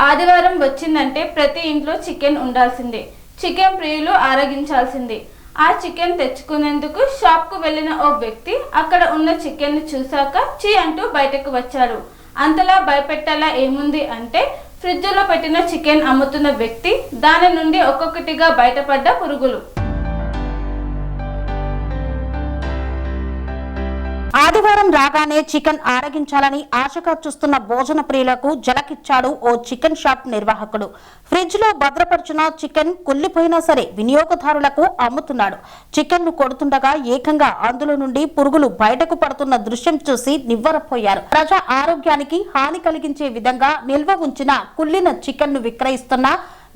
ఆదివారం వచ్చిందంటే ప్రతి ఇంట్లో చికెన్ ఉండాల్సిందే. చికెన్ ప్రియులు ఆరగించాల్సిందే. ఆ చికెన్ తెచ్చుకునేందుకు షాప్కు వెళ్లిన ఓ వ్యక్తి అక్కడ ఉన్న చికెన్ ను చూశాక చీ అంటూ బయటకు వచ్చారు. అంతలా భయపెట్టేలా ఏముంది అంటే ఫ్రిడ్జ్లో పెట్టిన చికెన్ అమ్ముతున్న వ్యక్తి దాని నుండి ఒక్కొక్కటిగా బయటపడ్డ పురుగులు. ఆదివారం రాగానే చికెన్ ఆరగించాలని ఆశగా చూస్తున్న భోజన ప్రియులకు జలకిచ్చాడు ఓ చికెన్ షాప్ నిర్వాహకుడు. ఫ్రిడ్జ్ లో భద్రపరిచిన చికెన్ కుళ్లిపోయినా సరే వినియోగదారులకు అమ్ముతున్నాడు. చికెన్ ను కొడుతుండగా ఏకంగా అందులో నుండి పురుగులు బయటకు పడుతున్న దృశ్యం చూసి నివ్వరపోయారు. ప్రజా ఆరోగ్యానికి హాని కలిగించే విధంగా నిల్వ ఉంచిన కుళ్లిన చికెన్ ను విక్రయిస్తున్న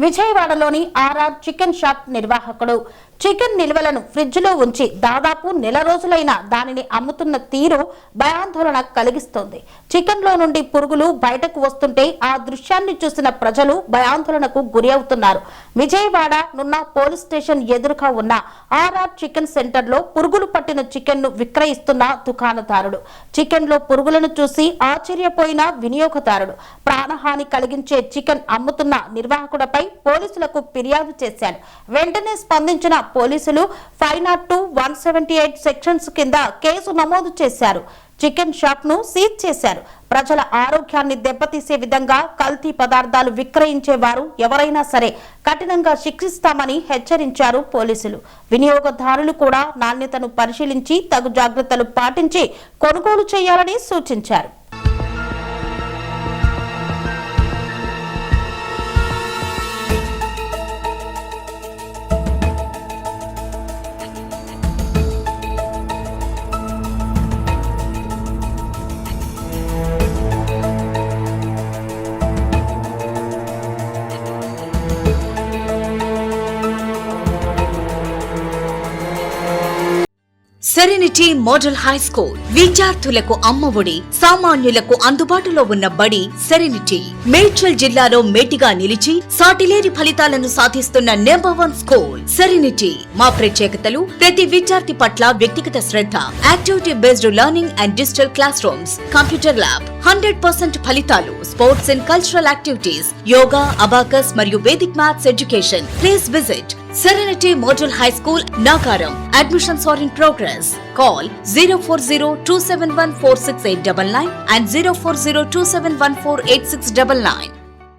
విజయవాడలోని ఆర్ఆర్ చికెన్ షాప్ నిర్వాహకుడు చికెన్ నిల్వలను ఫ్రిడ్జ్ లో ఉంచి దాదాపు నెల రోజులైన దానిని అమ్ముతున్న తీరు భయాందోళన కలిగిస్తోంది. చికెన్ లో నుండి పురుగులు బయటకు వస్తుంటే ఆ దృశ్యాన్ని చూసిన ప్రజలు భయాందోళనకు గురి అవుతున్నారు. విజయవాడ నున్న పోలీస్ స్టేషన్ ఎదురుగా ఉన్న ఆర్ఆర్ చికెన్ సెంటర్ లో పురుగులు పట్టిన చికెన్ ను విక్రయిస్తున్న దుకాణదారుడు, చికెన్ లో పురుగులను చూసి ఆశ్చర్యపోయిన వినియోగదారుడు ప్రాణహాని కలిగించే చికెన్ అమ్ముతున్న నిర్వాహకుడిపై పోలీసులకు ఫిర్యాదు చేశాడు. వెంటనే స్పందించిన పోలీసులు 502, 178 సెక్షన్స్ కింద కేసు నమోదు చేశారు. చికెన్ షాప్ ను సీజ్ చేశారు. ప్రజల ఆరోగ్యాన్ని దెబ్బతీసే విధంగా కల్తీ పదార్థాలు విక్రయించేవారు ఎవరైనా సరే కఠినంగా శిక్షిస్తామని హెచ్చరించారు పోలీసులు. వినియోగదారులు కూడా నాణ్యతను పరిశీలించి తగు జాగ్రత్తలు పాటించి కొనుగోలు చేయాలని సూచించారు. సెరెనిటీ మోడల్ హై స్కూల్ విద్యార్థులకు అమ్మఒడి, సామాన్యులకు అందుబాటులో ఉన్న బడి సెరెనిటీ. మేడ్చల్ జిల్లాలో మేటిగా నిలిచి సాటిలేని ఫలితాలను సాధిస్తున్న #1 స్కూల్ సెరెనిటీ. మా ప్రత్యేకతలు ప్రతి విద్యార్థి పట్ల వ్యక్తిగత శ్రద్ధ, activity based learning and digital classrooms, computer lab, 100% ఫలితాలు, sports and cultural activities, yoga, abacus మరియు Vedic maths education. Please visit Serenity Model High School, Nagaram. Admissions are in progress. Call 040-271-46899 and 040-271-48699.